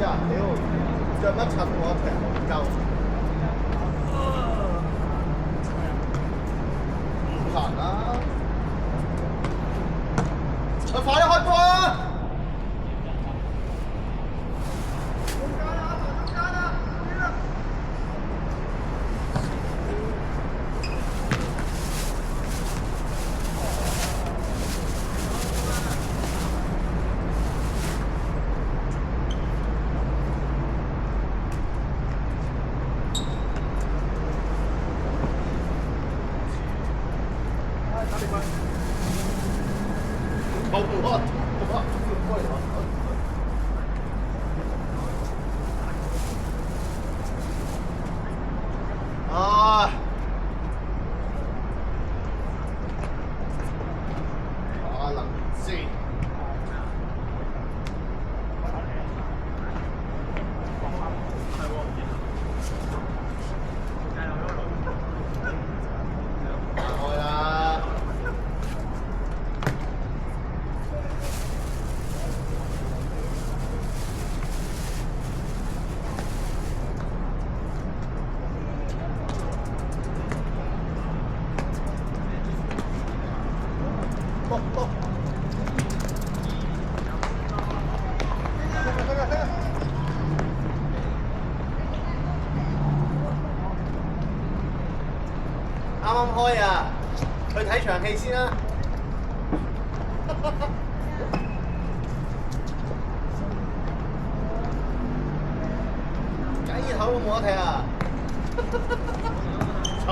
呀，屌，着乜襯我平唔夠，唔行啦！快啲開波啊！啱啱開啊，去睇場戲先啦。雞熱頭都冇得睇啊！錯。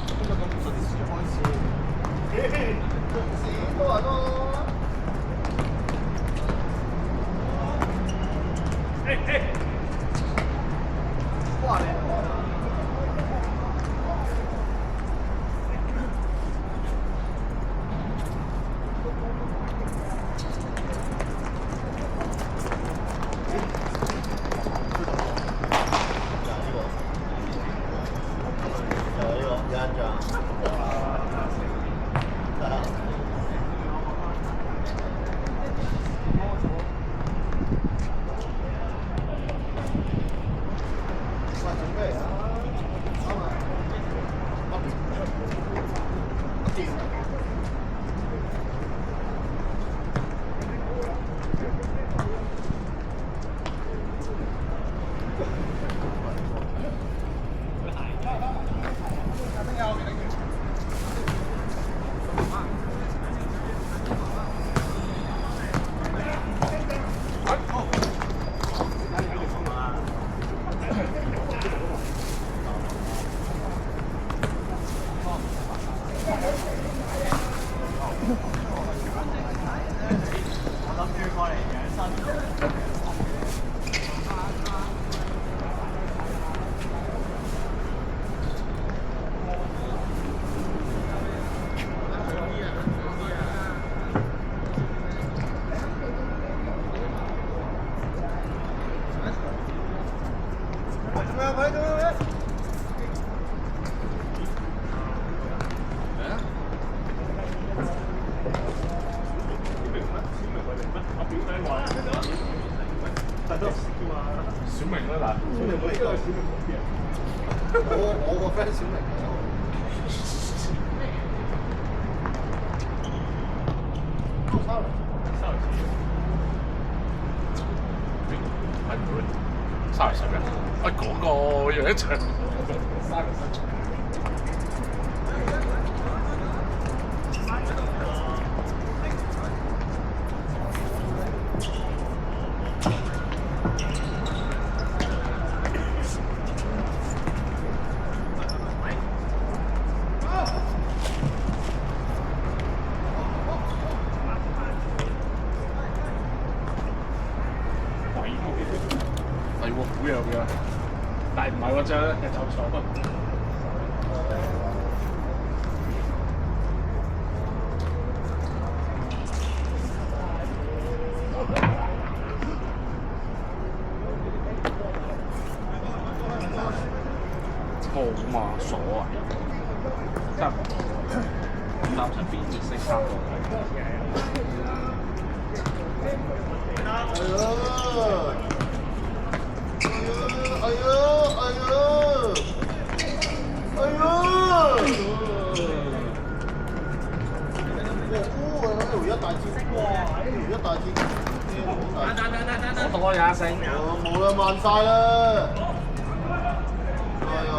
今日咁準時開始，準時多人咯。哇！小明啦嗱，小明我而家係小明嗰邊。我個 friend 小明。沙嚟水咩？啊嗰個有一場。沙嚟水。係喎，好樣嘅，但係唔係嗰張嘅就錯啊！號碼鎖啊！真係咁擔心邊啲色差過佢。一大支，好多也剩。冇啦，慢晒啦。哎呀！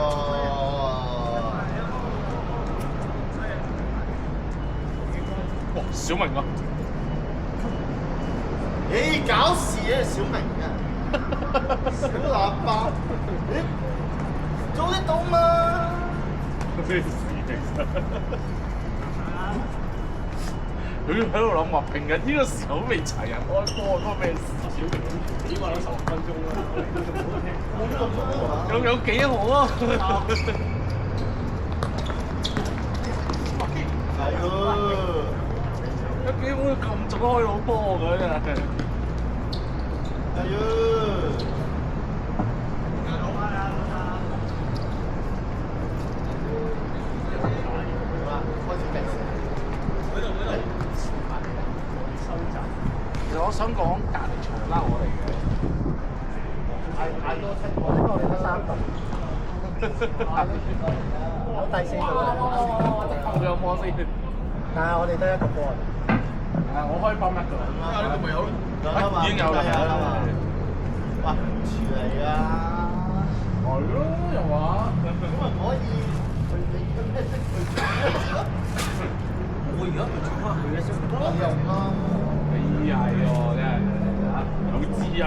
哇，小明啊！你搞事啊，小明啊！小喇叭，你做得到嘛？咩事其實？佢喺度諗話，平日呢個時候都未齊人開波，嗰個咩事？小明起碼有16分鐘啦，有幾好啊？係喎，有幾好咁早開到波㗎真係。係喎。其實我想講隔離場啦，我嚟嘅。嗌多7個，因為我哋得3隊。有第4隊。我有波先。但係我哋得1個波。我可以幫一個。呢個咪有咯。已經有啦。哇，唔似你啊！係咯，又話。咁咪可以我而家咪做翻佢嘅先。我用啦。你係喎，真係有知啊！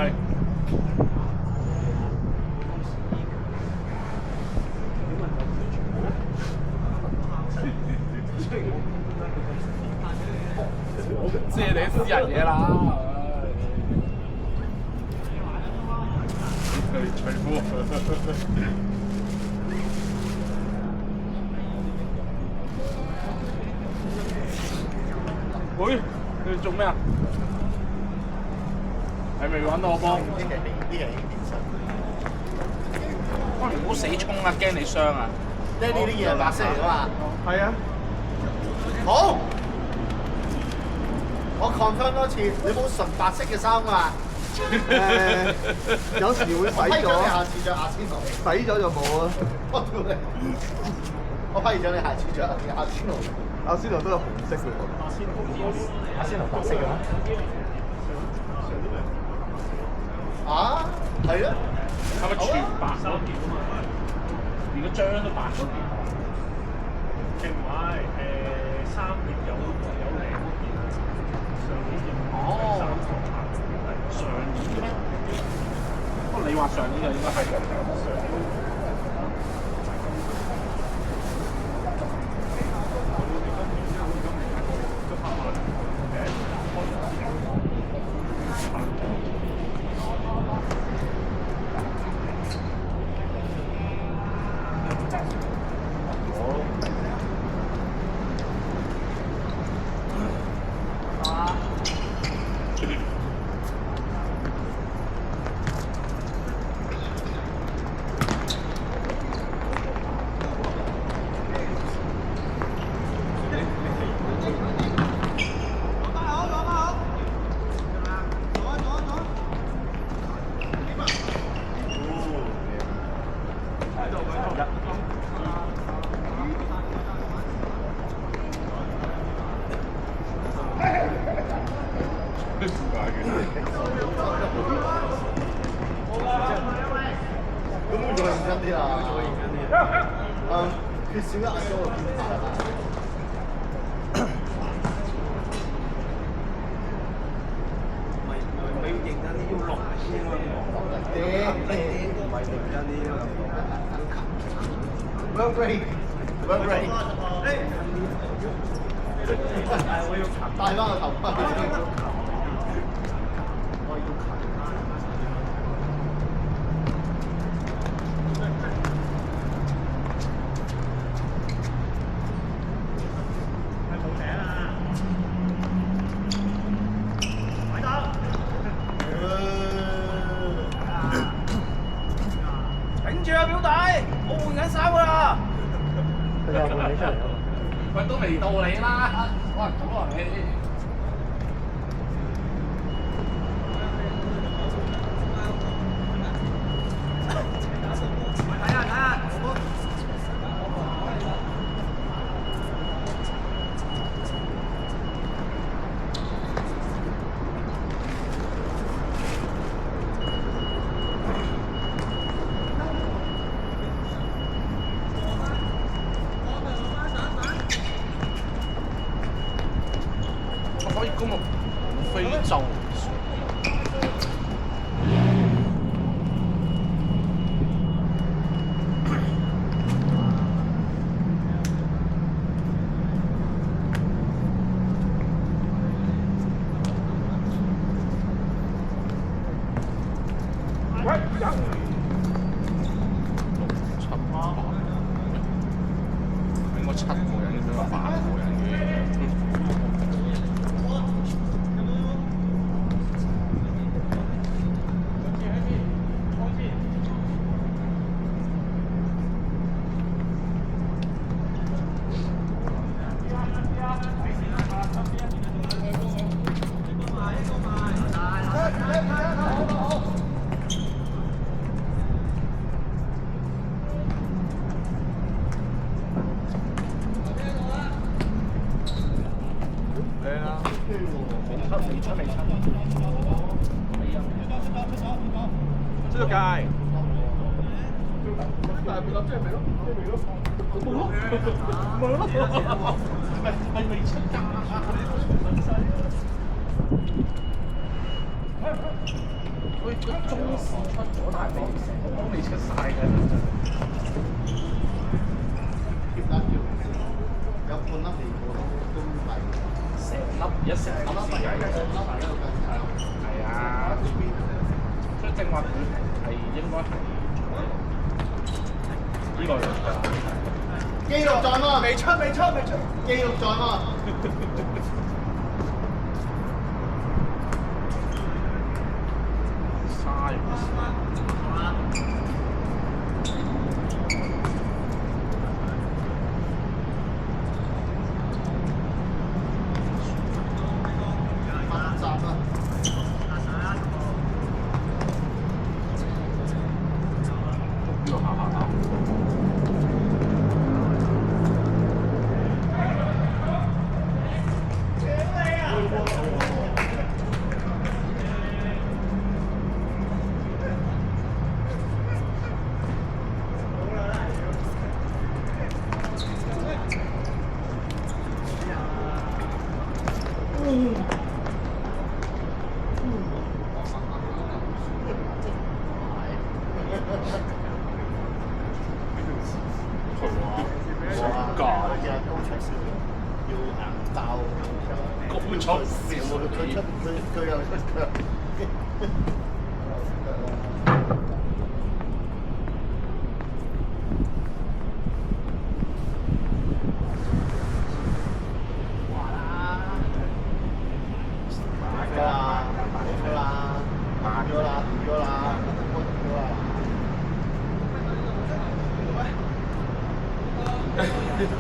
借你私人嘢啦！佢吹風。喂，你做咩啊？係咪揾到我幫？呢期已經變身。喂，唔好死衝啊！驚你傷啊！即係呢啲嘢係白色嚟㗎嘛？係啊。好，我 confirm 多次，你冇純白色嘅衫啊！有時會洗咗，你下次着阿仙奴。洗咗就冇啊。我屌你！我批咗你下次着阿仙奴。阿仙奴都有紅色嘅喎。阿仙奴白色嘅咩？啊，係啊。係咪全白嗰件啊嘛？連個章都白嗰件。唔係3頁有領嗰件，上年就3個拍嘅，上年咩？不過你話上年就應該係上年。缺少一個變化啦。你要認真啲，要落先咯。啲唔係認真啲咯。Well great, well great。戴翻個頭盔先。頂住啊，表弟！我換緊衫㗎啦。佢又換起出嚟啊！喂，都未到你啦，可能早啊你。睇下睇下。周。應該7個人嘅，因為8個人嘅。出咗街。喂，個中視出咗，但係未出晒嘅。有半粒嚟過都係成粒先計嘅。係啊，所以正話佢係應該係呢個嚟㗎。記錄在嗎？未出，記錄在嗎？沙肉密集啊！呢個下。佢又出腳。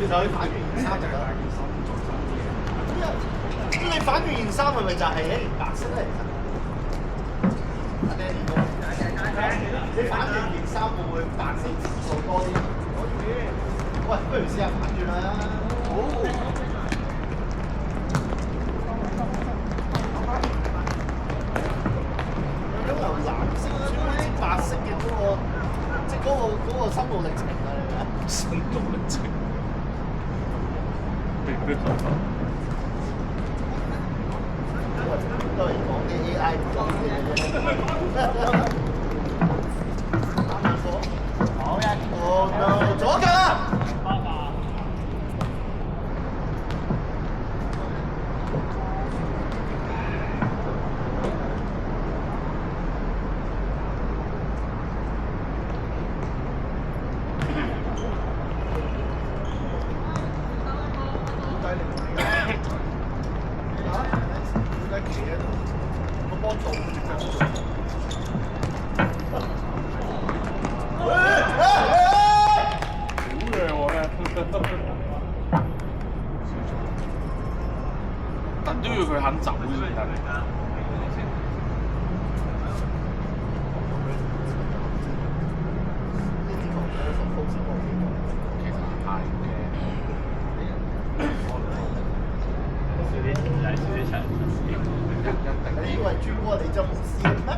就可以反完件衫就得。你反完件衫係咪就係一件白色咧？阿 Danny 哥，你反完件衫會唔會白色次數多啲？喂，不如試下反轉啦！好。咁由藍色轉好似白色嘅嗰個，即係嗰個心路歷程啊！心路歷程。都係講啲 AI 講嘅啫。好一個，左腳啊！但都要佢肯走先得。其實係嘅。你以為朱哥你就冇事咩？呢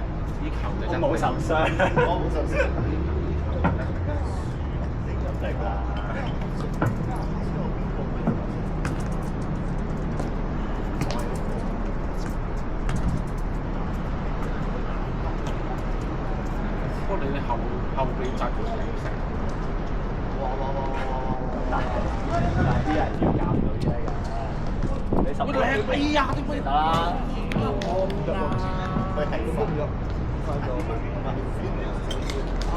球就真我冇受傷，我冇受傷。定啦。你後備責任要成。哇！但係啲人要夾到啫㗎，你十哎呀，點解得啦？佢係咁樣。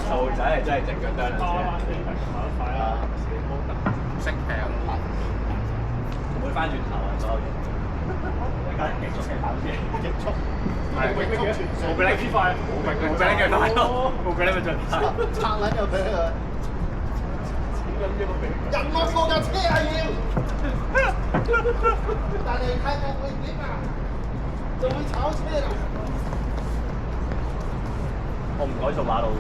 細路仔係真係直腳啄兩花灣飛騰跑得快啦，識平？唔會翻轉頭啊！所有嘢，你梗係極速嘅跑車，極速，係極速全速，冇比你快，冇比你腳快咯，冇比你咪盡快。拆撚咗佢啊！人落過架車係要，但係泰國會點啊？就會炒車啦！我唔改做馬路嘅。